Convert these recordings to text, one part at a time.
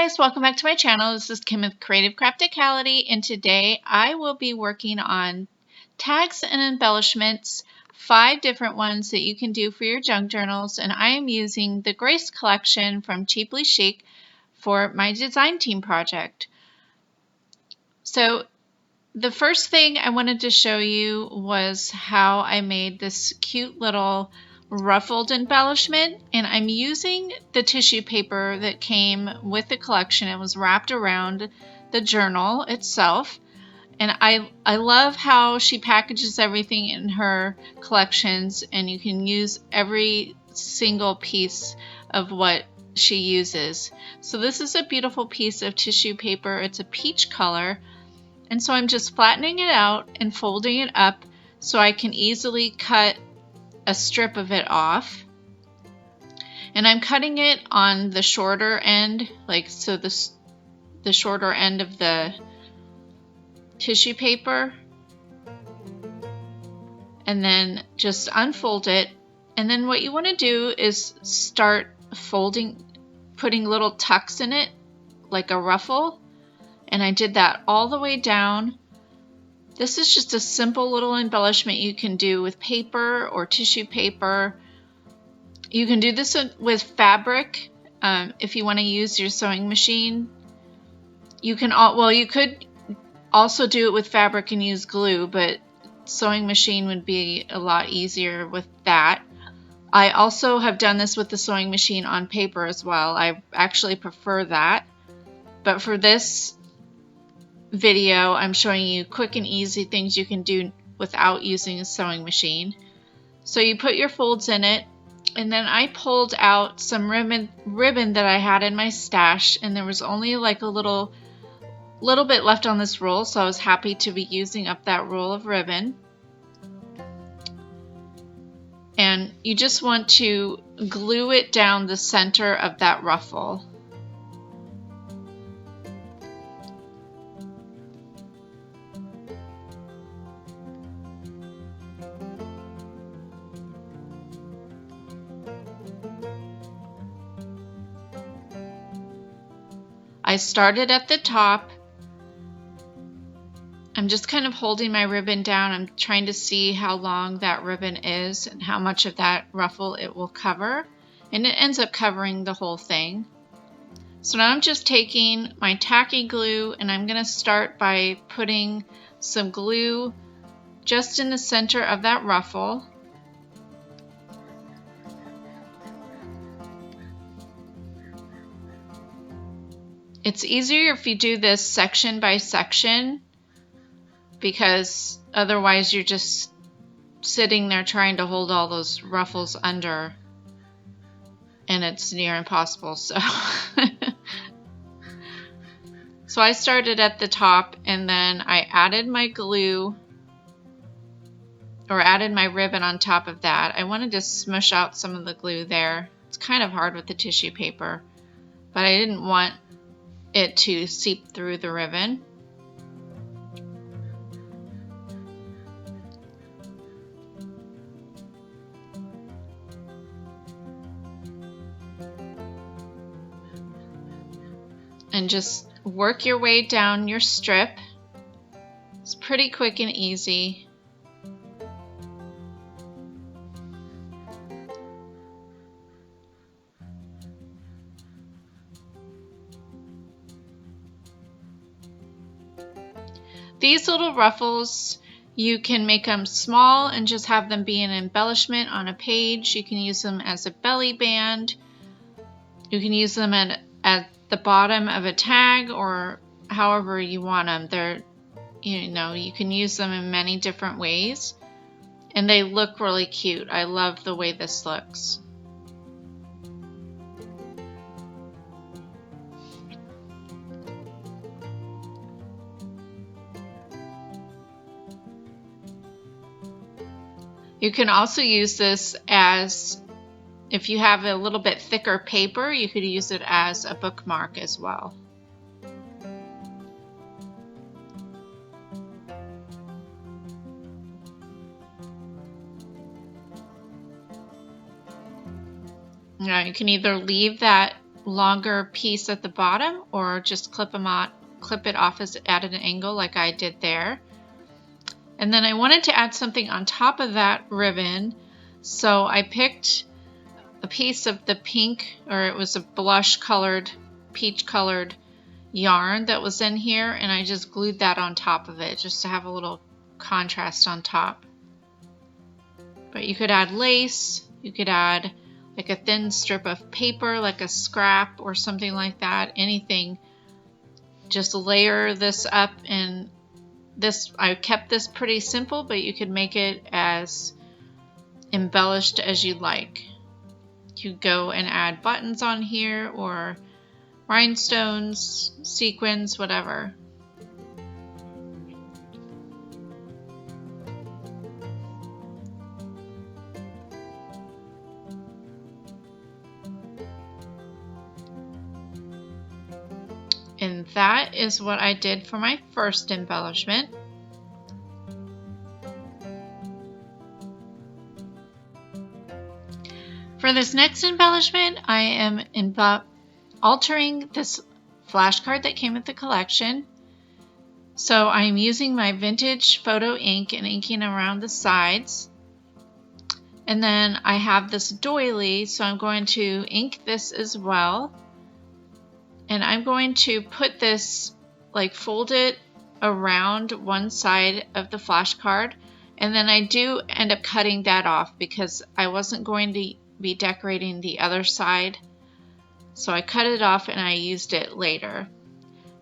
guys, welcome back to my channel. This is Kim with Creative Crafticality, and today I will be working on tags and embellishments, 5 different ones that you can do for your junk journals, and I am using the Grace collection from Cheaply Chic for my design team project. So the first thing I wanted to show you was how I made this cute little ruffled embellishment, and I'm using the tissue paper that came with the collection. It was wrapped around the journal itself, and I love how she packages everything in her collections, and you can use every single piece of what she uses. So this is a beautiful piece of tissue paper. It's a peach color, and so I'm just flattening it out and folding it up so I can easily cut a strip of it off. And I'm cutting it on the shorter end, like so the shorter end of the tissue paper, and then just unfold it. And then what you want to do is start folding, putting little tucks in it like a ruffle, and I did that all the way down. This is just a simple little embellishment you can do with paper or tissue paper. You can do this with fabric if you want to use your sewing machine. You can you could also do it with fabric and use glue, but sewing machine would be a lot easier with that. I also have done this with the sewing machine on paper as well. I actually prefer that. But for this video, I'm showing you quick and easy things you can do without using a sewing machine. So you put your folds in it, and then I pulled out some ribbon that I had in my stash, and there was only like a little bit left on this roll, so I was happy to be using up that roll of ribbon. And you just want to glue it down the center of that ruffle. I started at the top. I'm just kind of holding my ribbon down. I'm trying to see how long that ribbon is and how much of that ruffle it will cover. And it ends up covering the whole thing. So now I'm just taking my tacky glue, and I'm going to start by putting some glue just in the center of that ruffle. It's easier if you do this section by section, because otherwise you're just sitting there trying to hold all those ruffles under, and it's near impossible. So so I started at the top, and then I added my glue, or added my ribbon on top of that. I wanted to smush out some of the glue there. It's kind of hard with the tissue paper, but I didn't want it to seep through the ribbon. And just work your way down your strip. It's pretty quick and easy. These little ruffles, you can make them small and just have them be an embellishment on a page. You can use them as a belly band. You can use them at the bottom of a tag, or however you want them. They're, you can use them in many different ways, and they look really cute. I love the way this looks. You can also use this as, if you have a little bit thicker paper, you could use it as a bookmark as well. Now you can either leave that longer piece at the bottom, or just clip it off at an angle like I did there. And then I wanted to add something on top of that ribbon, so I picked a piece of the pink, or it was a blush colored, peach colored yarn that was in here, and I just glued that on top of it just to have a little contrast on top. But you could add lace, you could add like a thin strip of paper, like a scrap or something like that, anything. Just layer this up, and I kept this pretty simple, but you could make it as embellished as you'd like. You could go and add buttons on here, or rhinestones, sequins, whatever. And that is what I did for my first embellishment. For this next embellishment, I am altering this flashcard that came with the collection. So I'm using my vintage photo ink and inking around the sides. And then I have this doily, so I'm going to ink this as well. And I'm going to put this, like fold it around one side of the flashcard. And then I do end up cutting that off because I wasn't going to be decorating the other side. So I cut it off and I used it later.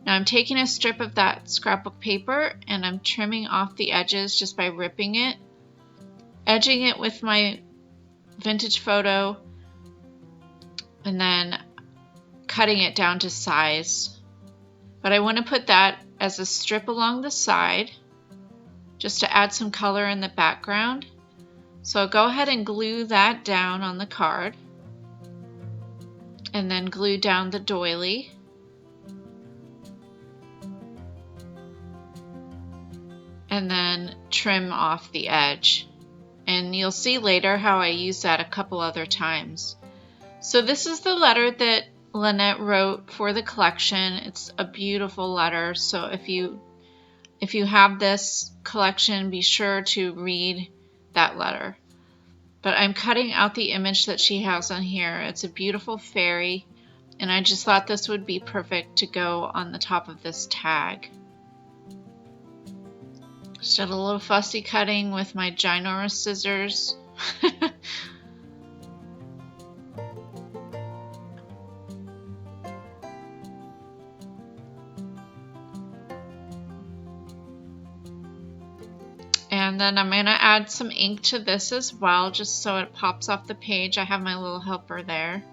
Now I'm taking a strip of that scrapbook paper and I'm trimming off the edges just by ripping it, edging it with my vintage photo, and then cutting it down to size. But I want to put that as a strip along the side just to add some color in the background. So I'll go ahead and glue that down on the card, and then glue down the doily. And then trim off the edge. And you'll see later how I use that a couple other times. So this is the letter that Lynette wrote for the collection. It's a beautiful letter, so if you have this collection, be sure to read that letter. But I'm cutting out the image that she has on here. It's a beautiful fairy, and I just thought this would be perfect to go on the top of this tag. Just did a little fussy cutting with my ginormous scissors. And then I'm going to add some ink to this as well, just so it pops off the page. I have my little helper there.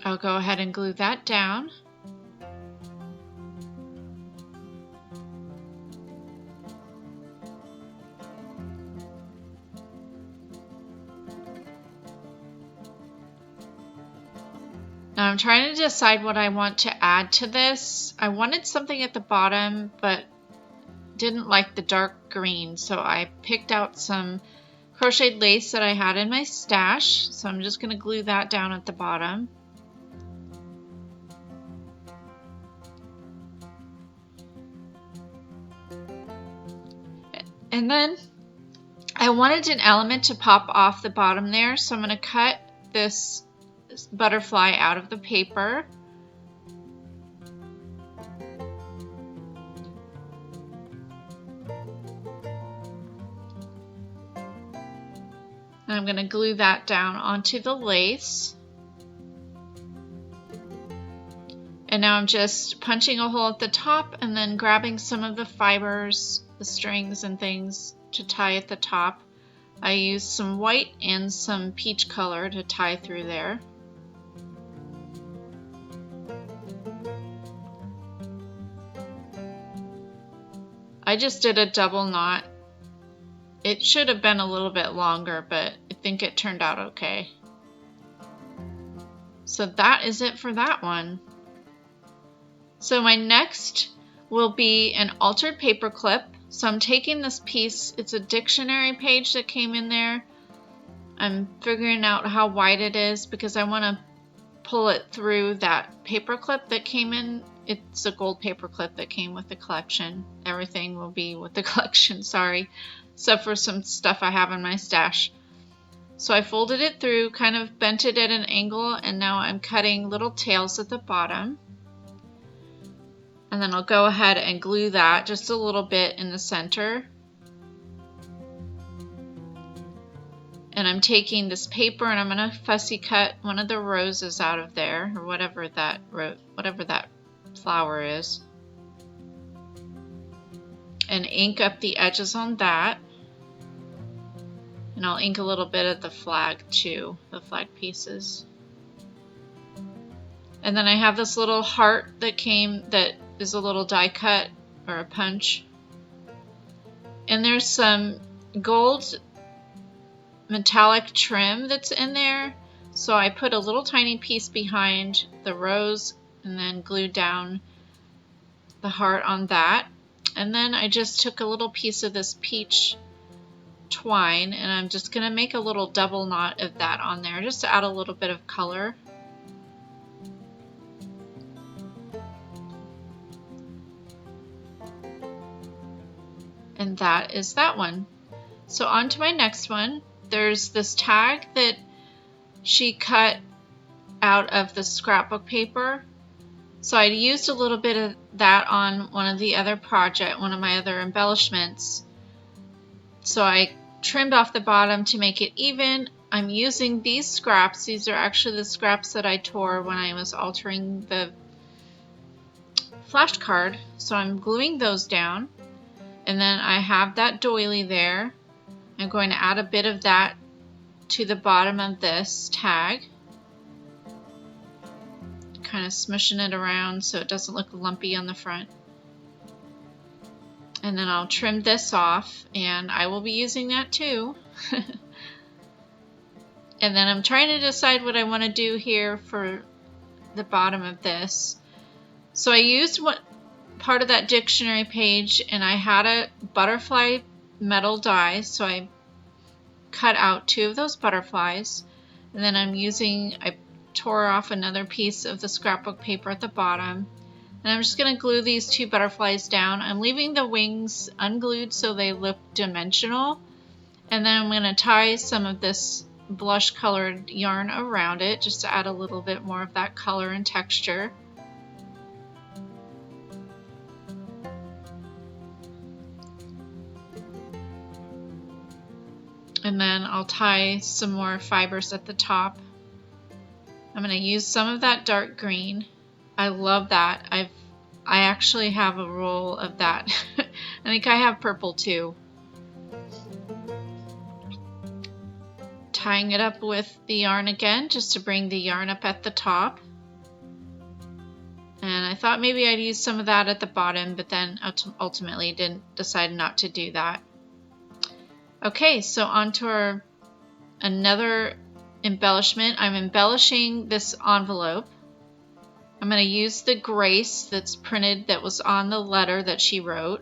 I'll go ahead and glue that down. Now I'm trying to decide what I want to add to this. I wanted something at the bottom, but didn't like the dark green, so I picked out some crocheted lace that I had in my stash. So I'm just going to glue that down at the bottom. And then I wanted an element to pop off the bottom there, so I'm going to cut this butterfly out of the paper. And I'm going to glue that down onto the lace. And now I'm just punching a hole at the top and then grabbing some of the fibers, the strings and things to tie at the top. I used some white and some peach color to tie through there. I just did a double knot. It should have been a little bit longer, but I think it turned out okay. So that is it for that one. So my next will be an altered paper clip. So I'm taking this piece, it's a dictionary page that came in there. I'm figuring out how wide it is because I want to pull it through that paper clip that came in. It's a gold paper clip that came with the collection. Everything will be with the collection, sorry, except for some stuff I have in my stash. So I folded it through, kind of bent it at an angle, and now I'm cutting little tails at the bottom. And then I'll go ahead and glue that just a little bit in the center. And I'm taking this paper and I'm going to fussy cut one of the roses out of there, or whatever that flower is, and ink up the edges on that. And I'll ink a little bit of the flag too, the flag pieces. And then I have this little heart that is a little die cut or a punch. And there's some gold metallic trim that's in there. So I put a little tiny piece behind the rose and then glued down the heart on that. And then I just took a little piece of this peach twine and I'm just going to make a little double knot of that on there just to add a little bit of color. And that is that one. So on to my next one. There's this tag that she cut out of the scrapbook paper. So I used a little bit of that on one of my other embellishments. So I trimmed off the bottom to make it even. I'm using these scraps. These are actually the scraps that I tore when I was altering the flashcard. So I'm gluing those down. And then I have that doily there. I'm going to add a bit of that to the bottom of this tag. Kind of smushing it around so it doesn't look lumpy on the front. And then I'll trim this off, and I will be using that too. And then I'm trying to decide what I want to do here for the bottom of this. So I used part of that dictionary page, and I had a butterfly metal die, so I cut out 2 of those butterflies. And then I tore off another piece of the scrapbook paper at the bottom. And I'm just going to glue these 2 butterflies down. I'm leaving the wings unglued so they look dimensional. And then I'm going to tie some of this blush colored yarn around it just to add a little bit more of that color and texture. And then I'll tie some more fibers at the top. I'm going to use some of that dark green. I love that. I actually have a roll of that. I think I have purple too. Tying it up with the yarn again just to bring the yarn up at the top. And I thought maybe I'd use some of that at the bottom, but then ultimately decide not to do that. Okay, so on to another embellishment. I'm embellishing this envelope. I'm going to use the grace that's printed that was on the letter that she wrote.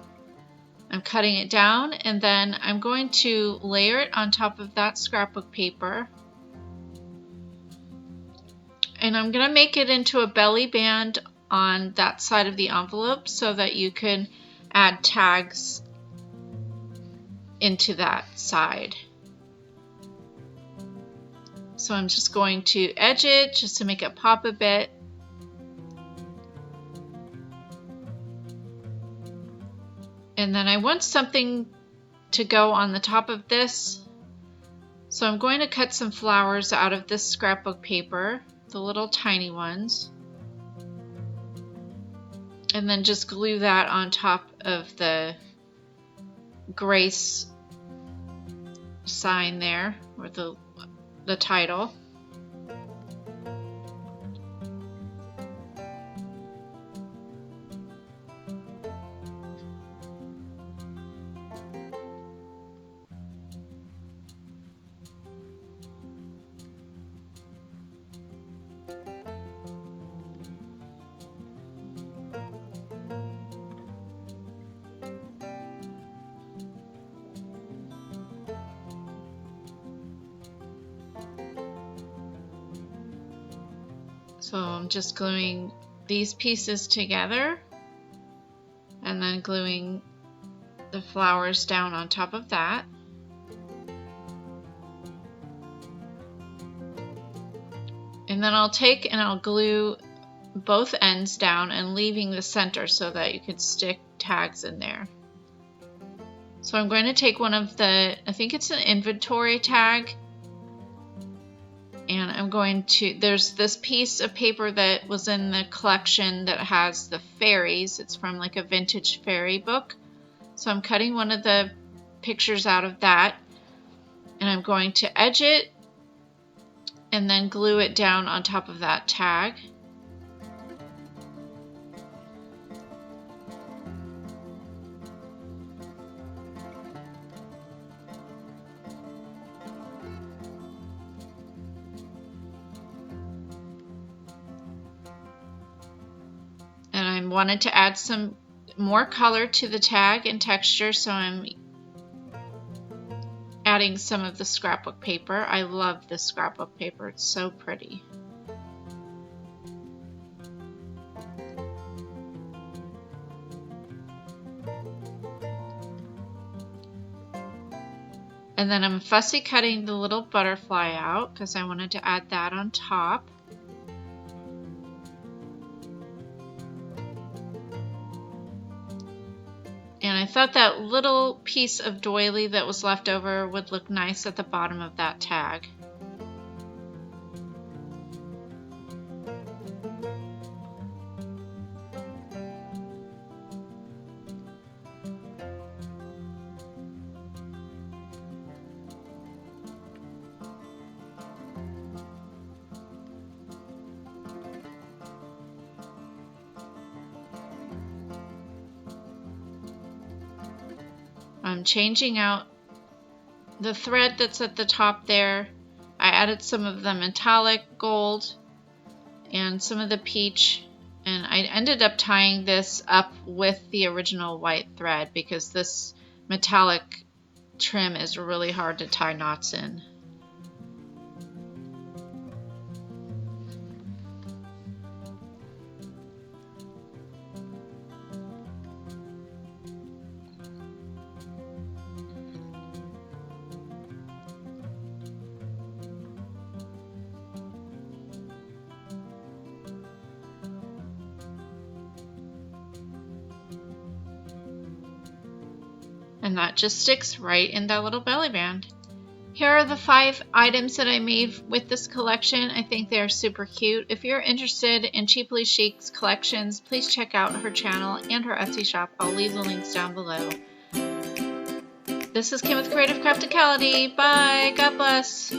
I'm cutting it down, and then I'm going to layer it on top of that scrapbook paper. And I'm going to make it into a belly band on that side of the envelope so that you can add tags into that side. So I'm just going to edge it just to make it pop a bit. And then I want something to go on the top of this. So I'm going to cut some flowers out of this scrapbook paper, the little tiny ones. And then just glue that on top of the Grace sign there, or the title. So I'm just gluing these pieces together and then gluing the flowers down on top of that. And then I'll take and I'll glue both ends down and leaving the center so that you could stick tags in there. So I'm going to take one of the, I think it's an inventory tag, and I'm going to, there's this piece of paper that was in the collection that has the fairies. It's from like a vintage fairy book. So I'm cutting one of the pictures out of that, and I'm going to edge it and then glue it down on top of that tag. And I wanted to add some more color to the tag and texture, so I'm adding some of the scrapbook paper. I love this scrapbook paper, it's so pretty. And then I'm fussy cutting the little butterfly out because I wanted to add that on top. And I thought that little piece of doily that was left over would look nice at the bottom of that tag. I'm changing out the thread that's at the top there. I added some of the metallic gold and some of the peach, and I ended up tying this up with the original white thread because this metallic trim is really hard to tie knots in. And that just sticks right in that little belly band. Here are the 5 items that I made with this collection. I think they're super cute. If you're interested in Cheaply Chic's collections, please check out her channel and her Etsy shop. I'll leave the links down below. This is Kim with Creative Crafticality. Bye. God bless.